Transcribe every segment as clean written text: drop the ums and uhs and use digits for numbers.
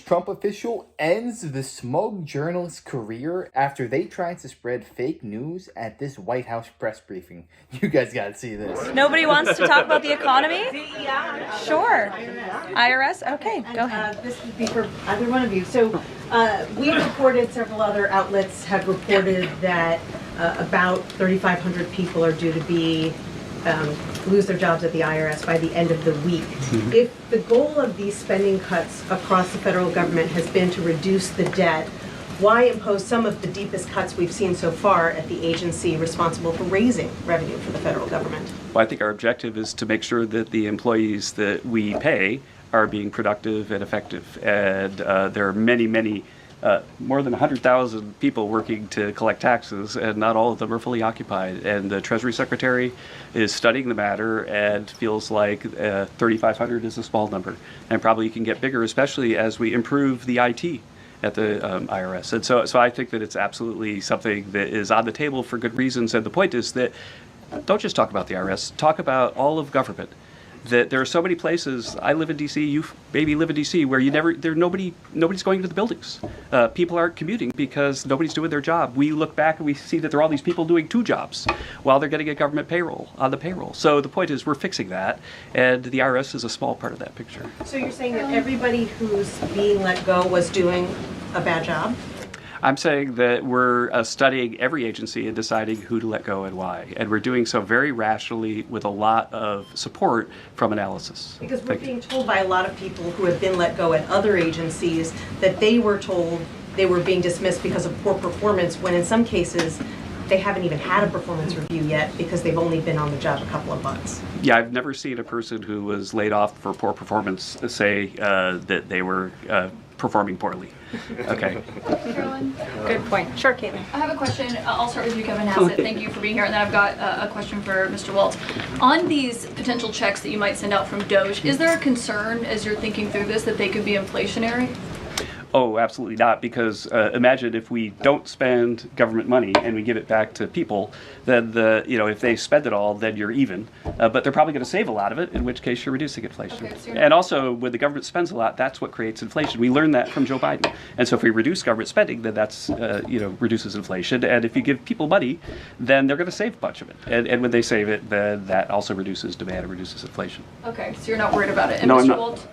Trump official ends the Smug journalist's career after they tried to spread fake news at this White House press briefing. You guys gotta see this. Nobody wants to talk about the economy? Sure. IRS? Okay, go ahead. This would be for either one of you. So we reported, several other outlets have reported that about 3,500 people are due to be lose their jobs at the IRS by the end of the week. Mm-hmm. If the goal of these spending cuts across the federal government has been to reduce the debt, why impose some of the deepest cuts we've seen so far at the agency responsible for raising revenue for the federal government? Well, I think our objective is to make sure that the employees that we pay are being productive and effective. And there are many, more than 100,000 people working to collect taxes, and not all of them are fully occupied. And the Treasury Secretary is studying the matter and feels like 3,500 is a small number, and probably can get bigger, especially as we improve the IT at the IRS. And so I think that it's absolutely something that is on the table for good reasons. And the point is that don't just talk about the IRS, talk about all of government. That there are so many places. I live in D.C. You maybe live in D.C. where nobody's going to the buildings. People aren't commuting because nobody's doing their job. We look back and we see that there are all these people doing two jobs while they're getting a government payroll on the payroll. So the point is we're fixing that, and the IRS is a small part of that picture. So you're saying that everybody who's being let go was doing a bad job? I'm saying that we're studying every agency and deciding who to let go and why. And we're doing so very rationally with a lot of support from analysis. Because we're being told by a lot of people who have been let go at other agencies that they were told they were being dismissed because of poor performance, when in some cases they haven't even had a performance review yet because they've only been on the job a couple of months. Yeah, I've never seen a person who was laid off for poor performance say that they were performing poorly. Okay. Carolyn? Good point. Sure, Caitlin. I have a question. I'll start with you, Kevin Hassett. Thank you for being here. And then I've got a question for Mr. Waltz. On these potential checks that you might send out from Doge, is there a concern as you're thinking through this that they could be inflationary? Oh, absolutely not, because imagine if we don't spend government money and we give it back to people, then if they spend it all, then you're even. But they're probably going to save a lot of it, in which case you're reducing inflation. Okay, so and also, when the government spends a lot, that's what creates inflation. We learned that from Joe Biden. And so if we reduce government spending, then that's reduces inflation. And if you give people money, then they're going to save a bunch of it. And when they save it, then that also reduces demand and reduces inflation. Okay, so you're not worried about it. And no, Mr. I'm not. Waltz,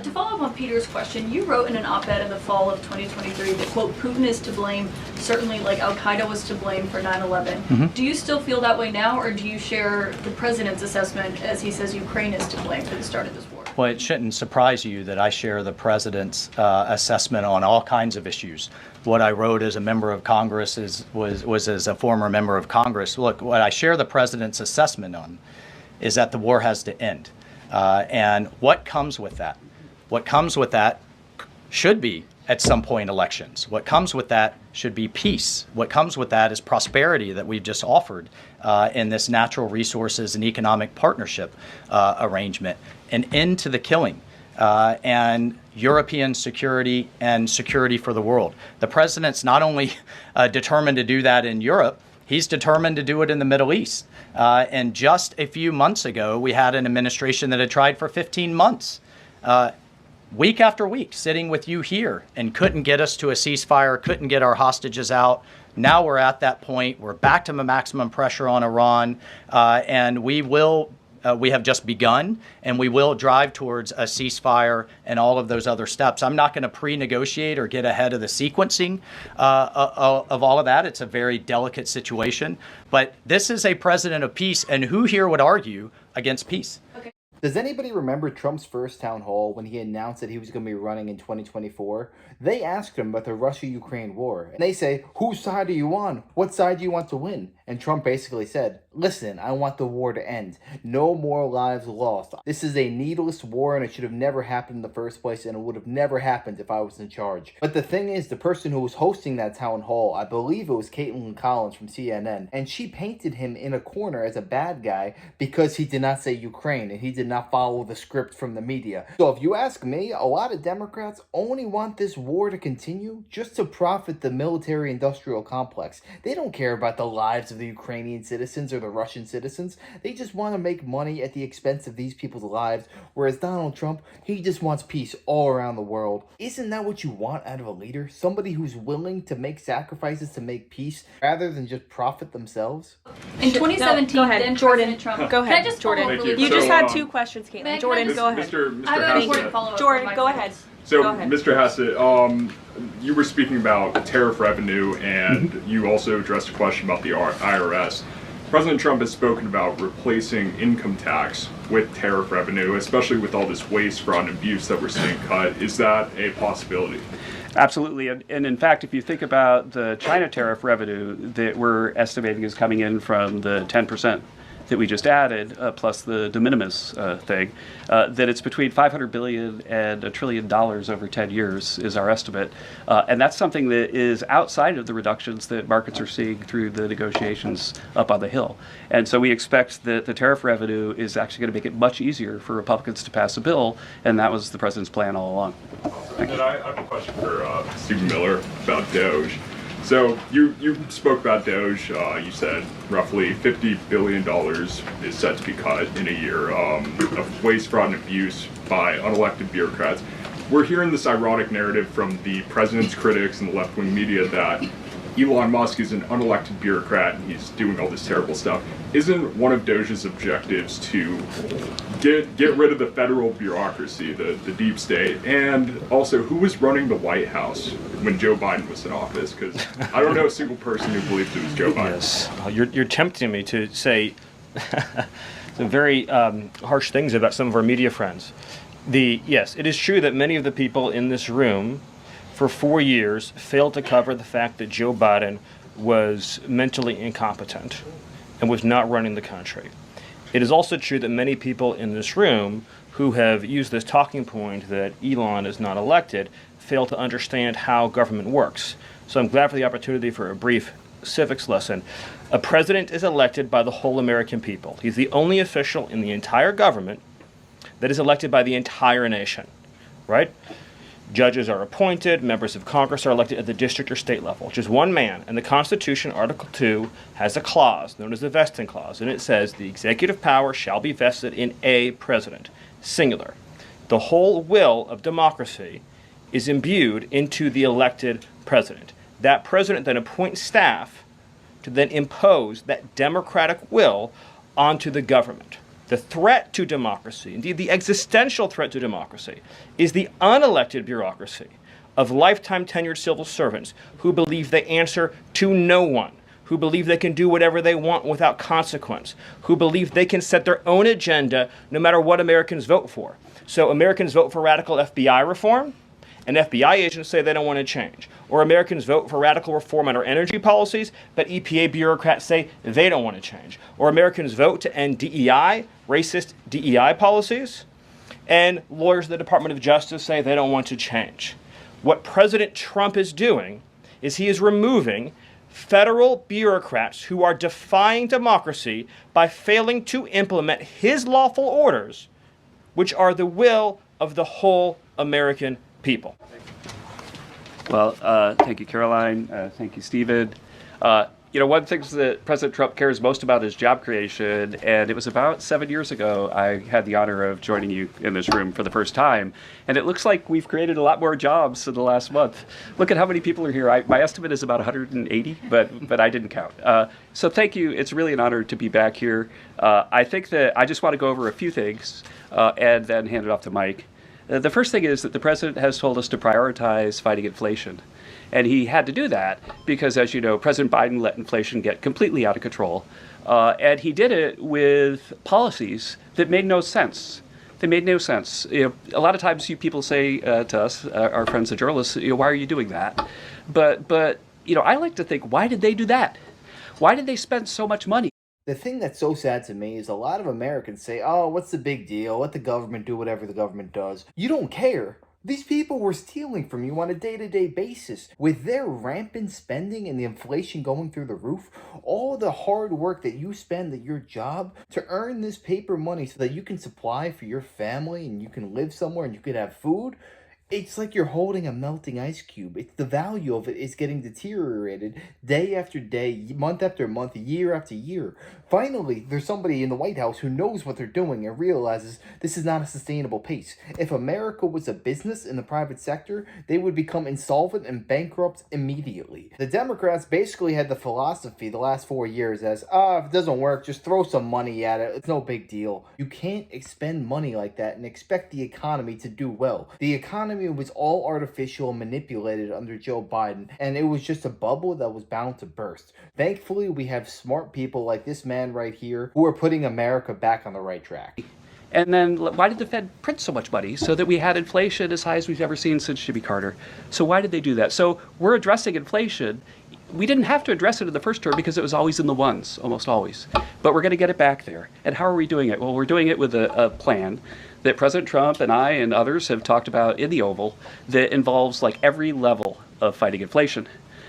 to follow up on Peter's question, you wrote in an op-ed in the fall of 2023 that, quote, Putin is to blame, certainly like Al-Qaeda was to blame for 9/11. Mm-hmm. Do you still feel that way now, or do you share the president's assessment as he says Ukraine is to blame for the start of this war? Well, it shouldn't surprise you that I share the president's assessment on all kinds of issues. What I wrote as a member of Congress was as a former member of Congress. Look, what I share the president's assessment on is that the war has to end. And what comes with that? What comes with that should be, at some point, elections. What comes with that should be peace. What comes with that is prosperity that we've just offered in this natural resources and economic partnership arrangement, an end to the killing, and European security and security for the world. The president's not only determined to do that in Europe, he's determined to do it in the Middle East. And just a few months ago, we had an administration that had tried for 15 months. Week after week, sitting with you here and couldn't get us to a ceasefire, couldn't get our hostages out. Now we're at that point. We're back to maximum pressure on Iran, and we have just begun, and we will drive towards a ceasefire and all of those other steps. I'm not going to pre-negotiate or get ahead of the sequencing of all of that. It's a very delicate situation, but this is a president of peace, and who here would argue against peace? Okay. Does anybody remember Trump's first town hall when he announced that he was going to be running in 2024? They asked him about the Russia-Ukraine war. And they say, whose side are you on? What side do you want to win? And Trump basically said, listen, I want the war to end. No more lives lost. This is a needless war and it should have never happened in the first place, and it would have never happened if I was in charge. But the thing is, the person who was hosting that town hall, I believe it was Caitlin Collins from CNN, and she painted him in a corner as a bad guy because he did not say Ukraine and he did not follow the script from the media. So if you ask me, a lot of Democrats only want this war to continue just to profit the military-industrial complex. They don't care about the lives of the Ukrainian citizens or the the Russian citizens. They just want to make money at the expense of these people's lives, whereas Donald Trump, he just wants peace all around the world. Isn't that what you want out of a leader? Somebody who's willing to make sacrifices to make peace rather than just profit themselves? In 2017, go ahead, then Jordan. President Trump. Go Can I ahead, just Jordan. follow up really You quick? just had 2 questions, Caitlin. Meg, Jordan, can I go ahead. I have an important follow-up. Jordan, for go Michael. ahead. So, Go ahead. Mr. Hassett, you were speaking about tariff revenue, and you also addressed a question about the IRS. President Trump has spoken about replacing income tax with tariff revenue, especially with all this waste, fraud, and abuse that we're seeing cut. Is that a possibility? Absolutely. And in fact, if you think about the China tariff revenue that we're estimating is coming in from the 10% that we just added, plus the de minimis thing, that it's between $500 billion and $1 trillion over 10 years is our estimate. And that's something that is outside of the reductions that markets are seeing through the negotiations up on the Hill. And so we expect that the tariff revenue is actually going to make it much easier for Republicans to pass a bill, and that was the president's plan all along. And then I have a question for Stephen Miller about Doge. So you spoke about Doge. You said roughly $50 billion is set to be cut in a year of waste, fraud, and abuse by unelected bureaucrats. We're hearing this ironic narrative from the president's critics and the left-wing media that Elon Musk is an unelected bureaucrat and he's doing all this terrible stuff. Isn't one of Doge's objectives to get rid of the federal bureaucracy, the deep state, and also who was running the White House when Joe Biden was in office? Because I don't know a single person who believes it was Joe Biden. Yes, you're tempting me to say some very harsh things about some of our media friends. Yes, it is true that many of the people in this room for 4 years failed to cover the fact that Joe Biden was mentally incompetent and was not running the country. It is also true that many people in this room who have used this talking point that Elon is not elected fail to understand how government works. So I'm glad for the opportunity for a brief civics lesson. A president is elected by the whole American people. He's the only official in the entire government that is elected by the entire nation, right? Judges are appointed, members of Congress are elected at the district or state level, which is one man. And the Constitution, Article 2, has a clause known as the vesting clause, and it says the executive power shall be vested in a president, singular. The whole will of democracy is imbued into the elected president. That president then appoints staff to then impose that democratic will onto the government. The threat to democracy, indeed the existential threat to democracy, is the unelected bureaucracy of lifetime tenured civil servants who believe they answer to no one, who believe they can do whatever they want without consequence, who believe they can set their own agenda no matter what Americans vote for. So Americans vote for radical FBI reform, and FBI agents say they don't want to change. Or Americans vote for radical reform on our energy policies, but EPA bureaucrats say they don't want to change. Or Americans vote to end DEI, racist DEI policies, and lawyers at the Department of Justice say they don't want to change. What President Trump is doing is he is removing federal bureaucrats who are defying democracy by failing to implement his lawful orders, which are the will of the whole American people. Well, thank you, Caroline. Thank you, Stephen. One of the things that President Trump cares most about is job creation, and it was about 7 years ago I had the honor of joining you in this room for the first time, and it looks like we've created a lot more jobs in the last month. Look at how many people are here. My estimate is about 180, but I didn't count. So thank you. It's really an honor to be back here. I think that I just want to go over a few things and then hand it off to Mike. The first thing is that the president has told us to prioritize fighting inflation. And he had to do that because, as you know, President Biden let inflation get completely out of control. And he did it with policies that made no sense. They made no sense. A lot of times you people say to us, our friends, the journalists, why are you doing that? But I like to think, why did they do that? Why did they spend so much money? The thing that's so sad to me is a lot of Americans say, oh, what's the big deal? Let the government do whatever the government does. You don't care. These people were stealing from you on a day-to-day basis. With their rampant spending and the inflation going through the roof, all the hard work that you spend at your job to earn this paper money so that you can supply for your family and you can live somewhere and you can have food, It's like you're holding a melting ice cube. The value of it is getting deteriorated day after day, month after month, year after year. Finally, there's somebody in the White House who knows what they're doing and realizes this is not a sustainable pace. If America was a business in the private sector, they would become insolvent and bankrupt immediately. The Democrats basically had the philosophy the last 4 years as, if it doesn't work, just throw some money at it. It's no big deal. You can't expend money like that and expect the economy to do well. The economy was all artificial and manipulated under Joe Biden, and it was just a bubble that was bound to burst. Thankfully, we have smart people like this man right here who are putting America back on the right track. And then why did the Fed print so much money? So that we had inflation as high as we've ever seen since Jimmy Carter. So why did they do that? So we're addressing inflation. We didn't have to address it in the first term because it was always in the ones, almost always. But we're going to get it back there. And how are we doing it? Well, we're doing it with a plan that President Trump and I and others have talked about in the Oval that involves like every level of fighting inflation.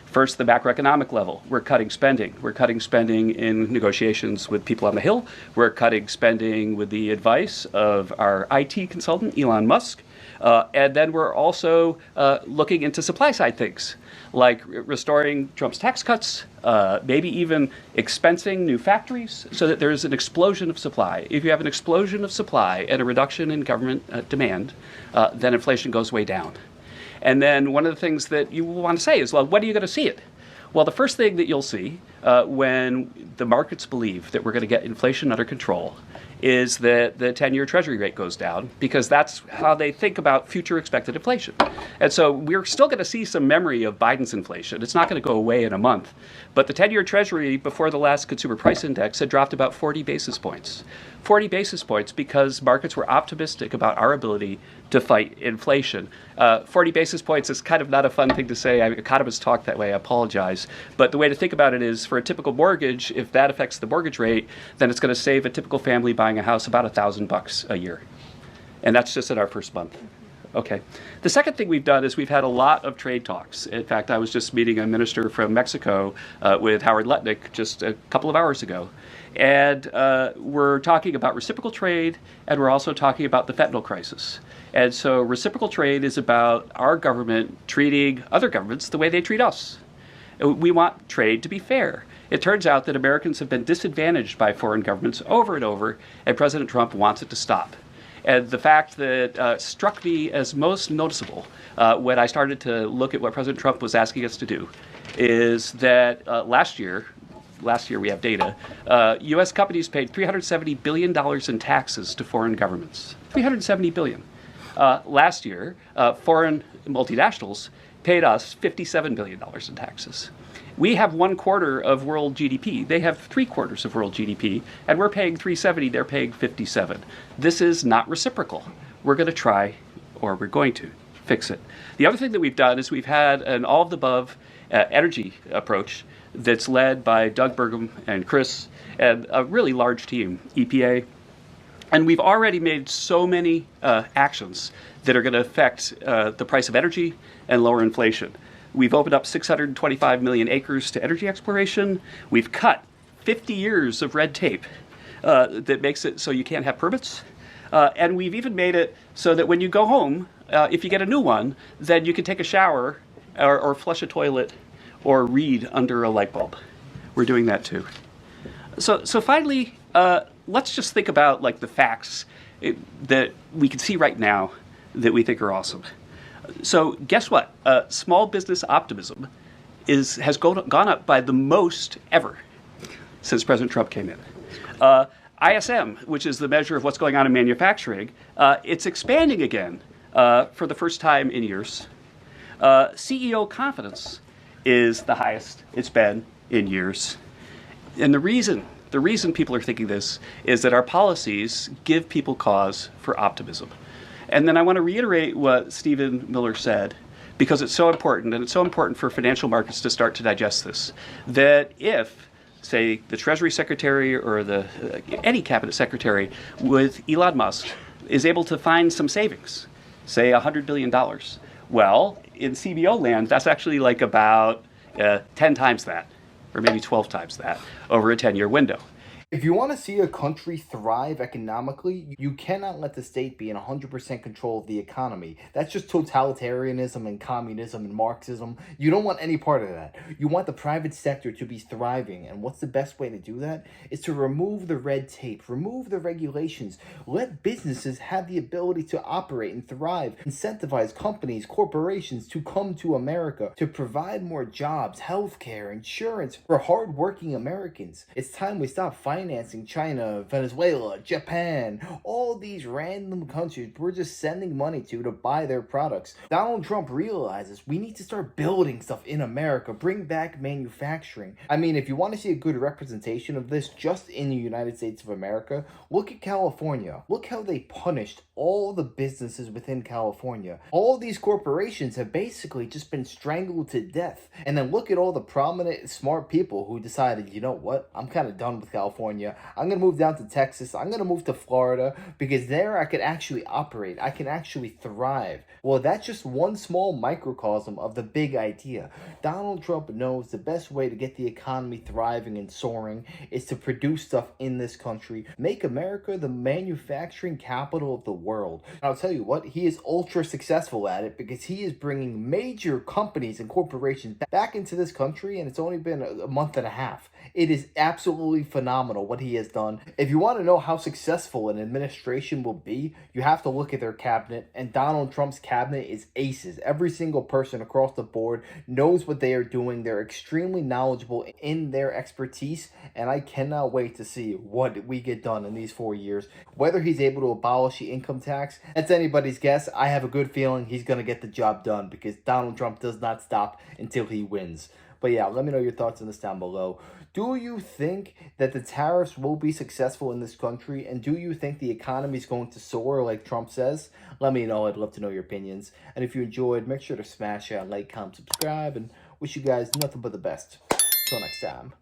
First, the macroeconomic level. We're cutting spending. We're cutting spending in negotiations with people on the Hill. We're cutting spending with the advice of our IT consultant, Elon Musk. And then we're also looking into supply side things, like restoring Trump's tax cuts, maybe even expensing new factories so that there's an explosion of supply. If you have an explosion of supply and a reduction in government demand, then inflation goes way down. And then one of the things that you want to say is, well, when are you going to see it? Well, the first thing that you'll see when the markets believe that we're going to get inflation under control is that the 10-year Treasury rate goes down, because that's how they think about future expected inflation. And so we're still going to see some memory of Biden's inflation. It's not going to go away in a month. But the 10-year Treasury before the last consumer price index had dropped about 40 basis points. 40 basis points because markets were optimistic about our ability to fight inflation. 40 basis points is kind of not a fun thing to say. Economists talk that way. I apologize. But the way to think about it is, for a typical mortgage, if that affects the mortgage rate, then it's going to save a typical family buying a house about $1,000 a year. And that's just in our first month. Okay. The second thing we've done is we've had a lot of trade talks. In fact, I was just meeting a minister from Mexico with Howard Lutnick just a couple of hours ago. And we're talking about reciprocal trade, and we're also talking about the fentanyl crisis. And so reciprocal trade is about our government treating other governments the way they treat us. We want trade to be fair. It turns out that Americans have been disadvantaged by foreign governments over and over, and President Trump wants it to stop. And the fact that struck me as most noticeable when I started to look at what President Trump was asking us to do is that last year we have data, U.S. companies paid $370 billion in taxes to foreign governments. $370 billion. Last year, foreign multinationals paid us $57 billion in taxes. We have 1/4 of world GDP. They have 3/4 of world GDP, and we're paying 370, they're paying 57. This is not reciprocal. We're going to try, or we're going to fix it. The other thing that we've done is we've had an all-of-the-above energy approach that's led by Doug Burgum and Chris and a really large team, EPA. And we've already made so many actions that are going to affect the price of energy and lower inflation. We've opened up 625 million acres to energy exploration. We've cut 50 years of red tape that makes it so you can't have permits. And we've even made it so that when you go home, if you get a new one, then you can take a shower or flush a toilet or read under a light bulb. We're doing that too. So finally, let's just think about like the facts that we can see right now that we think are awesome. So guess what? Small business optimism has gone up by the most ever since President Trump came in. ISM, which is the measure of what's going on in manufacturing, it's expanding again for the first time in years. CEO confidence is the highest it's been in years. And the reason people are thinking this is that our policies give people cause for optimism. And then I want to reiterate what Stephen Miller said, because it's so important, and it's so important for financial markets to start to digest this, that if, say, the Treasury Secretary or any cabinet secretary with Elon Musk is able to find some savings, say $100 billion, well, in CBO land, that's actually like about 10 times that, or maybe 12 times that, over a 10-year window. If you want to see a country thrive economically, you cannot let the state be in 100% control of the economy. That's just totalitarianism and communism and Marxism. You don't want any part of that. You want the private sector to be thriving. And what's the best way to do that? Is to remove the red tape, remove the regulations, let businesses have the ability to operate and thrive, incentivize companies, corporations to come to America, to provide more jobs, healthcare, insurance for hardworking Americans. It's time we stop financing China, Venezuela, Japan, all these random countries we're just sending money to buy their products. Donald Trump realizes we need to start building stuff in America, bring back manufacturing. I mean, if you want to see a good representation of this just in the United States of America, look at California. Look how they punished all the businesses within California. All these corporations have basically just been strangled to death. And then look at all the prominent, smart people who decided, you know what, I'm kind of done with California. I'm going to move down to Texas. I'm going to move to Florida because there I could actually operate. I can actually thrive. Well, that's just one small microcosm of the big idea. Donald Trump knows the best way to get the economy thriving and soaring is to produce stuff in this country, make America the manufacturing capital of the world. And I'll tell you what, he is ultra successful at it because he is bringing major companies and corporations back into this country, and it's only been a month and a half. It is absolutely phenomenal what he has done. If you want to know how successful an administration will be, you have to look at their cabinet, and Donald Trump's cabinet is aces. Every single person across the board knows what they are doing. They're extremely knowledgeable in their expertise, and I cannot wait to see what we get done in these 4 years. Whether he's able to abolish the income tax, that's anybody's guess. I have a good feeling he's going to get the job done because Donald Trump does not stop until he wins. But yeah, let me know your thoughts on this down below. Do you think that the tariffs will be successful in this country? And do you think the economy is going to soar like Trump says? Let me know. I'd love to know your opinions. And if you enjoyed, make sure to smash that like, comment, subscribe, and wish you guys nothing but the best. Until next time.